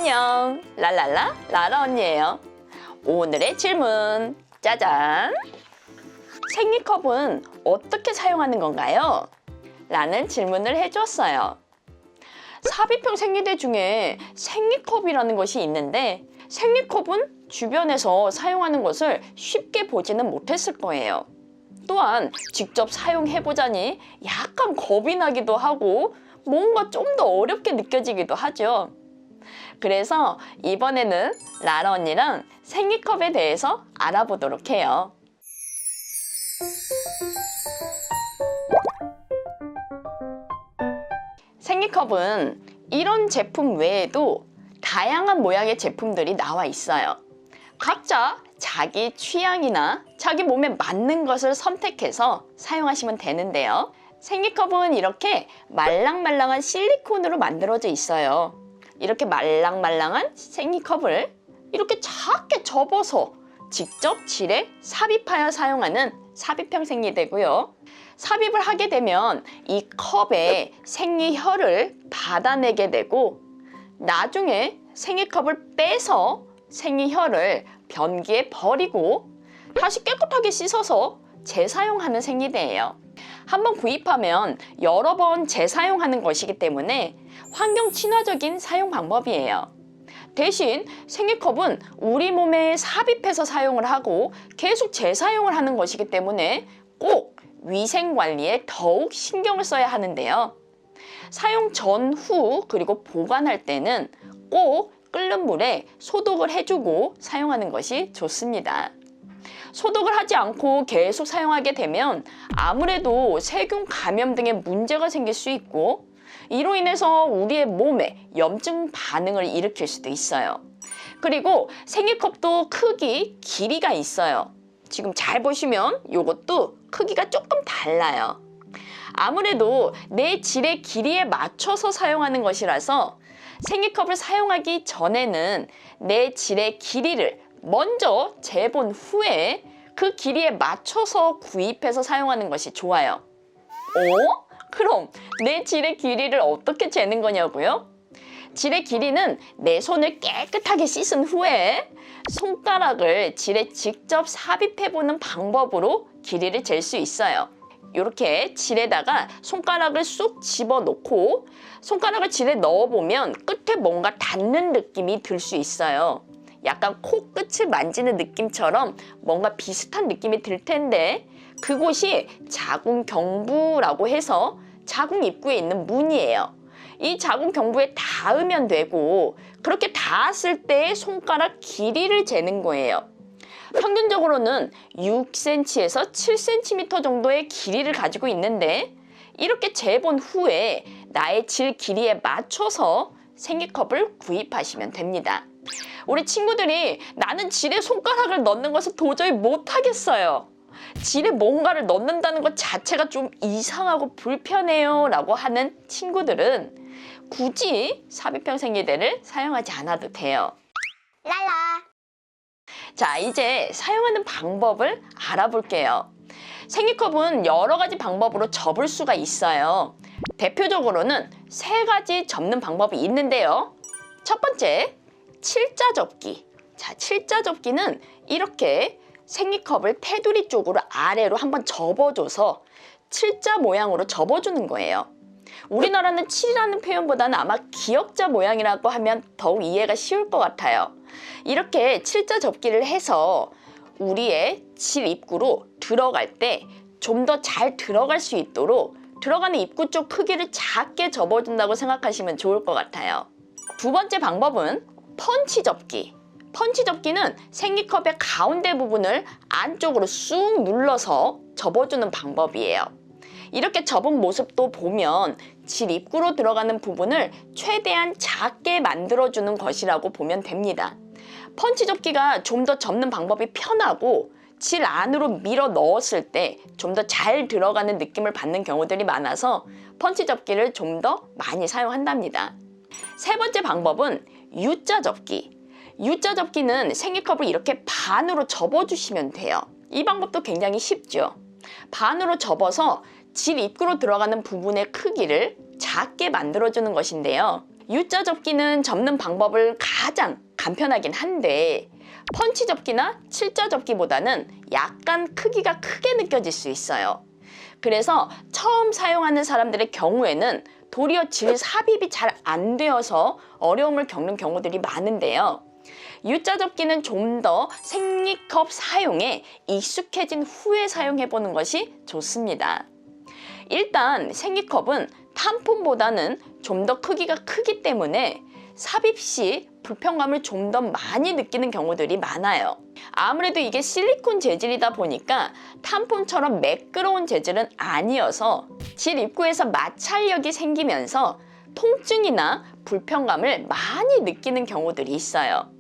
안녕, 랄랄라 라라 언니예요. 오늘의 질문 짜잔! 생리컵은 어떻게 사용하는 건가요? 라는 질문을 해주었어요. 삽입형 생리대 중에 생리컵이라는 것이 있는데 생리컵은 주변에서 사용하는 것을 쉽게 보지는 못했을 거예요. 또한 직접 사용해보자니 약간 겁이 나기도 하고 뭔가 좀 더 어렵게 느껴지기도 하죠. 그래서 이번에는 라라 언니랑 생리컵에 대해서 알아보도록 해요. 생리컵은 이런 제품 외에도 다양한 모양의 제품들이 나와 있어요. 각자 자기 취향이나 자기 몸에 맞는 것을 선택해서 사용하시면 되는데요. 생리컵은 이렇게 말랑말랑한 실리콘으로 만들어져 있어요. 이렇게 말랑말랑한 생리컵을 이렇게 작게 접어서 직접 질에 삽입하여 사용하는 삽입형 생리대고요. 삽입을 하게 되면 이 컵에 생리혈을 받아내게 되고 나중에 생리컵을 빼서 생리혈을 변기에 버리고 다시 깨끗하게 씻어서 재사용하는 생리대예요. 한번 구입하면 여러 번 재사용하는 것이기 때문에 환경 친화적인 사용 방법이에요. 대신 생리컵은 우리 몸에 삽입해서 사용을 하고 계속 재사용을 하는 것이기 때문에 꼭 위생 관리에 더욱 신경을 써야 하는데요. 사용 전후 그리고 보관할 때는 꼭 끓는 물에 소독을 해주고 사용하는 것이 좋습니다. 소독을 하지 않고 계속 사용하게 되면 아무래도 세균 감염 등의 문제가 생길 수 있고 이로 인해서 우리의 몸에 염증 반응을 일으킬 수도 있어요. 그리고 생리컵도 크기, 길이가 있어요. 지금 잘 보시면 이것도 크기가 조금 달라요. 아무래도 내 질의 길이에 맞춰서 사용하는 것이라서 생리컵을 사용하기 전에는 내 질의 길이를 먼저 재본 후에 그 길이에 맞춰서 구입해서 사용하는 것이 좋아요. 그럼 내 질의 길이를 어떻게 재는 거냐고요? 질의 길이는 내 손을 깨끗하게 씻은 후에 손가락을 질에 직접 삽입해보는 방법으로 길이를 잴 수 있어요. 이렇게 질에다가 손가락을 쑥 집어넣고 손가락을 질에 넣어보면 끝에 뭔가 닿는 느낌이 들 수 있어요. 약간 코끝을 만지는 느낌처럼 뭔가 비슷한 느낌이 들 텐데 그곳이 자궁경부라고 해서 자궁 입구에 있는 문이에요. 이 자궁경부에 닿으면 되고 그렇게 닿았을 때 손가락 길이를 재는 거예요. 평균적으로는 6cm에서 7cm 정도의 길이를 가지고 있는데 이렇게 재본 후에 나의 질 길이에 맞춰서 생리컵을 구입하시면 됩니다. 우리 친구들이 나는 질에 손가락을 넣는 것을 도저히 못하겠어요. 질에 뭔가를 넣는다는 것 자체가 좀 이상하고 불편해요 라고 하는 친구들은 굳이 삽입형 생리대를 사용하지 않아도 돼요. 랄라. 자, 이제 사용하는 방법을 알아볼게요. 생리컵은 여러 가지 방법으로 접을 수가 있어요. 대표적으로는 3가지 접는 방법이 있는데요. 첫 번째, 칠자 접기. 자, 칠자 접기는 이렇게 생리컵을 테두리 쪽으로 아래로 한번 접어줘서 칠자 모양으로 접어주는 거예요. 우리나라는 칠이라는 표현보다는 아마 기역자 모양이라고 하면 더욱 이해가 쉬울 것 같아요. 이렇게 칠자 접기를 해서 우리의 질 입구로 들어갈 때 좀 더 잘 들어갈 수 있도록 들어가는 입구 쪽 크기를 작게 접어준다고 생각하시면 좋을 것 같아요. 두 번째 방법은 펀치 접기. 펀치 접기는 생리컵의 가운데 부분을 안쪽으로 쑥 눌러서 접어주는 방법이에요. 이렇게 접은 모습도 보면 질 입구로 들어가는 부분을 최대한 작게 만들어주는 것이라고 보면 됩니다. 펀치 접기가 좀 더 접는 방법이 편하고 질 안으로 밀어 넣었을 때 좀 더 잘 들어가는 느낌을 받는 경우들이 많아서 펀치 접기를 좀 더 많이 사용한답니다. 세 번째 방법은 U자 접기. U자 접기는 생리컵을 이렇게 반으로 접어주시면 돼요. 이 방법도 굉장히 쉽죠. 반으로 접어서 질 입구로 들어가는 부분의 크기를 작게 만들어주는 것인데요. U자 접기는 접는 방법을 가장 간편하긴 한데 펀치 접기나 7자 접기보다는 약간 크기가 크게 느껴질 수 있어요. 그래서 처음 사용하는 사람들의 경우에는 도리어 질 삽입이 잘 안 되어서 어려움을 겪는 경우들이 많은데요. U자 접기는 좀 더 생리컵 사용에 익숙해진 후에 사용해보는 것이 좋습니다. 일단 생리컵은 탐폼보다는 좀 더 크기가 크기 때문에 삽입 시 불편감을 좀 더 많이 느끼는 경우들이 많아요. 아무래도 이게 실리콘 재질이다 보니까 탐폼처럼 매끄러운 재질은 아니어서 질 입구에서 마찰력이 생기면서 통증이나 불편감을 많이 느끼는 경우들이 있어요.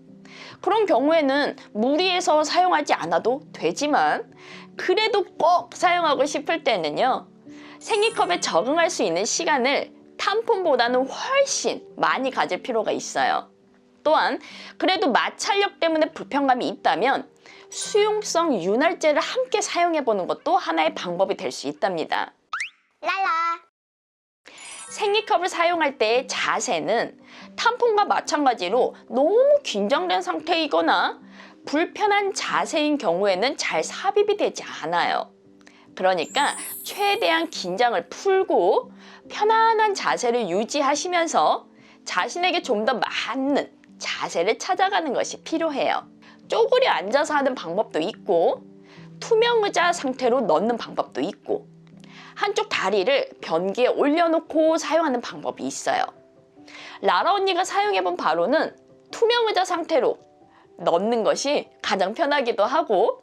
그런 경우에는 무리해서 사용하지 않아도 되지만 그래도 꼭 사용하고 싶을 때는요. 생리컵에 적응할 수 있는 시간을 탐폼보다는 훨씬 많이 가질 필요가 있어요. 또한 그래도 마찰력 때문에 불편감이 있다면 수용성 윤활제를 함께 사용해보는 것도 하나의 방법이 될 수 있답니다. 랄라. 생리컵을 사용할 때의 자세는 탐폼과 마찬가지로 너무 긴장된 상태이거나 불편한 자세인 경우에는 잘 삽입이 되지 않아요. 그러니까 최대한 긴장을 풀고 편안한 자세를 유지하시면서 자신에게 좀 더 맞는 자세를 찾아가는 것이 필요해요. 쪼그려 앉아서 하는 방법도 있고 투명 의자 상태로 넣는 방법도 있고 한쪽 다리를 변기에 올려놓고 사용하는 방법이 있어요. 라라 언니가 사용해본 바로는 투명 의자 상태로 넣는 것이 가장 편하기도 하고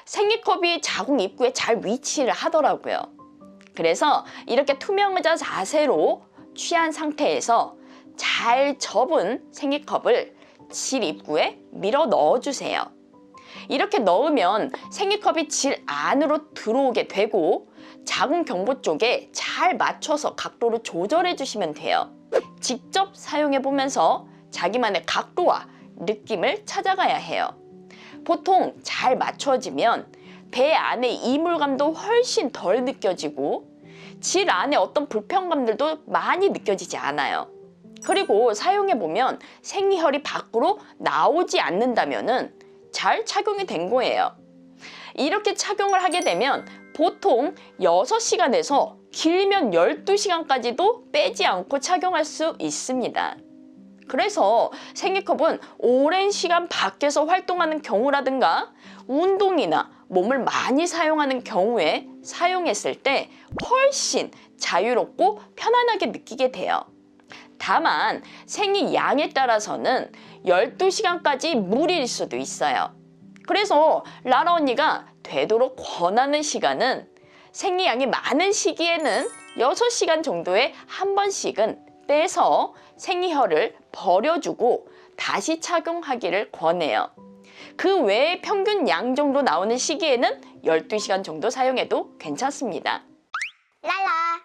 생리컵이 자궁 입구에 잘 위치를 하더라고요. 그래서 이렇게 투명 의자 자세로 취한 상태에서 잘 접은 생리컵을 질 입구에 밀어 넣어주세요. 이렇게 넣으면 생리컵이 질 안으로 들어오게 되고 자궁 경부 쪽에 잘 맞춰서 각도를 조절해 주시면 돼요. 직접 사용해 보면서 자기만의 각도와 느낌을 찾아가야 해요. 보통 잘 맞춰지면 배 안의 이물감도 훨씬 덜 느껴지고 질 안에 어떤 불편감들도 많이 느껴지지 않아요. 그리고 사용해보면 생리혈이 밖으로 나오지 않는다면 잘 착용이 된 거예요. 이렇게 착용을 하게 되면 보통 6시간에서 길면 12시간까지도 빼지 않고 착용할 수 있습니다. 그래서 생리컵은 오랜 시간 밖에서 활동하는 경우라든가 운동이나 몸을 많이 사용하는 경우에 사용했을 때 훨씬 자유롭고 편안하게 느끼게 돼요. 다만 생리 양에 따라서는 12시간까지 무리일 수도 있어요. 그래서 라라 언니가 되도록 권하는 시간은 생리양이 많은 시기에는 6시간 정도에 한 번씩은 빼서 생리혈을 버려주고 다시 착용하기를 권해요. 그 외에 평균 양 정도 나오는 시기에는 12시간 정도 사용해도 괜찮습니다. 랄라.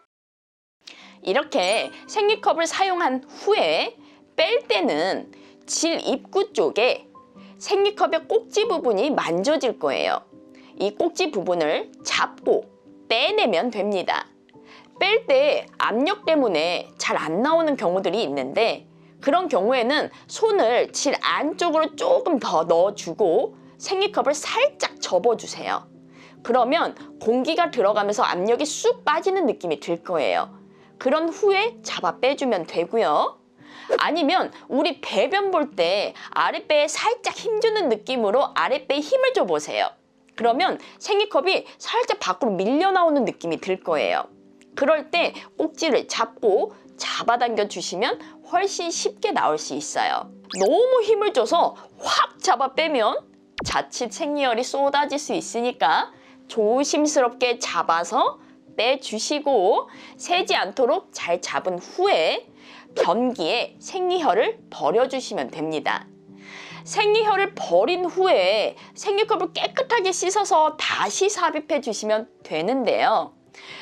이렇게 생리컵을 사용한 후에 뺄 때는 질 입구 쪽에 생리컵의 꼭지 부분이 만져질 거예요. 이 꼭지 부분을 잡고 빼내면 됩니다. 뺄 때 압력 때문에 잘 안 나오는 경우들이 있는데 그런 경우에는 손을 질 안쪽으로 조금 더 넣어주고 생리컵을 살짝 접어주세요. 그러면 공기가 들어가면서 압력이 쑥 빠지는 느낌이 들 거예요. 그런 후에 잡아 빼주면 되고요. 아니면 우리 배변 볼 때 아랫배에 살짝 힘주는 느낌으로 아랫배에 힘을 줘보세요. 그러면 생리컵이 살짝 밖으로 밀려 나오는 느낌이 들 거예요. 그럴 때 꼭지를 잡고 잡아당겨 주시면 훨씬 쉽게 나올 수 있어요. 너무 힘을 줘서 확 잡아 빼면 자칫 생리혈이 쏟아질 수 있으니까 조심스럽게 잡아서 빼주시고 새지 않도록 잘 잡은 후에 변기에 생리혈을 버려주시면 됩니다. 생리혈을 버린 후에 생리컵을 깨끗하게 씻어서 다시 삽입해 주시면 되는데요.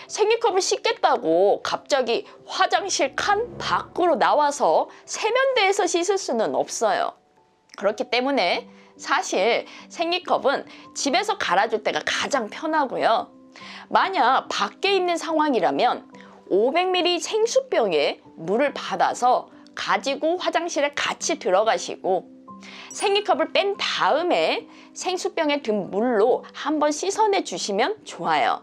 생리컵을 씻겠다고 갑자기 화장실 칸 밖으로 나와서 세면대에서 씻을 수는 없어요. 그렇기 때문에 사실 생리컵은 집에서 갈아줄 때가 가장 편하고요. 만약 밖에 있는 상황이라면 500ml 생수병에 물을 받아서 가지고 화장실에 같이 들어가시고 생리컵을 뺀 다음에 생수병에 든 물로 한번 씻어내 주시면 좋아요.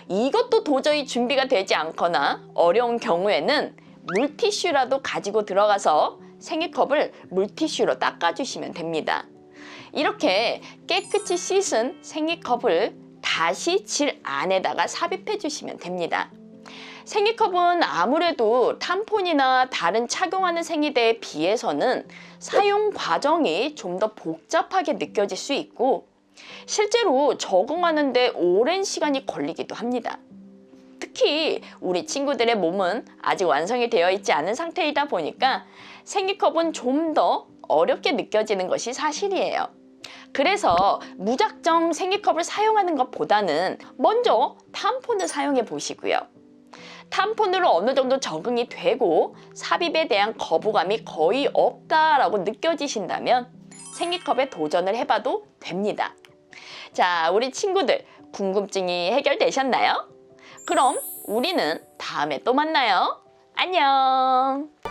이것도 도저히 준비가 되지 않거나 어려운 경우에는 물티슈라도 가지고 들어가서 생리컵을 물티슈로 닦아주시면 됩니다. 이렇게 깨끗이 씻은 생리컵을 다시 질 안에다가 삽입해 주시면 됩니다. 생리컵은 아무래도 탐폰이나 다른 착용하는 생리대에 비해서는 사용 과정이 좀 더 복잡하게 느껴질 수 있고 실제로 적응하는 데 오랜 시간이 걸리기도 합니다. 특히 우리 친구들의 몸은 아직 완성이 되어 있지 않은 상태이다 보니까 생리컵은 좀 더 어렵게 느껴지는 것이 사실이에요. 그래서 무작정 생리컵을 사용하는 것보다는 먼저 탐폰을 사용해 보시고요. 탐폰으로 어느 정도 적응이 되고 삽입에 대한 거부감이 거의 없다라고 느껴지신다면 생리컵에 도전을 해봐도 됩니다. 자, 우리 친구들 궁금증이 해결되셨나요? 그럼 우리는 다음에 또 만나요. 안녕!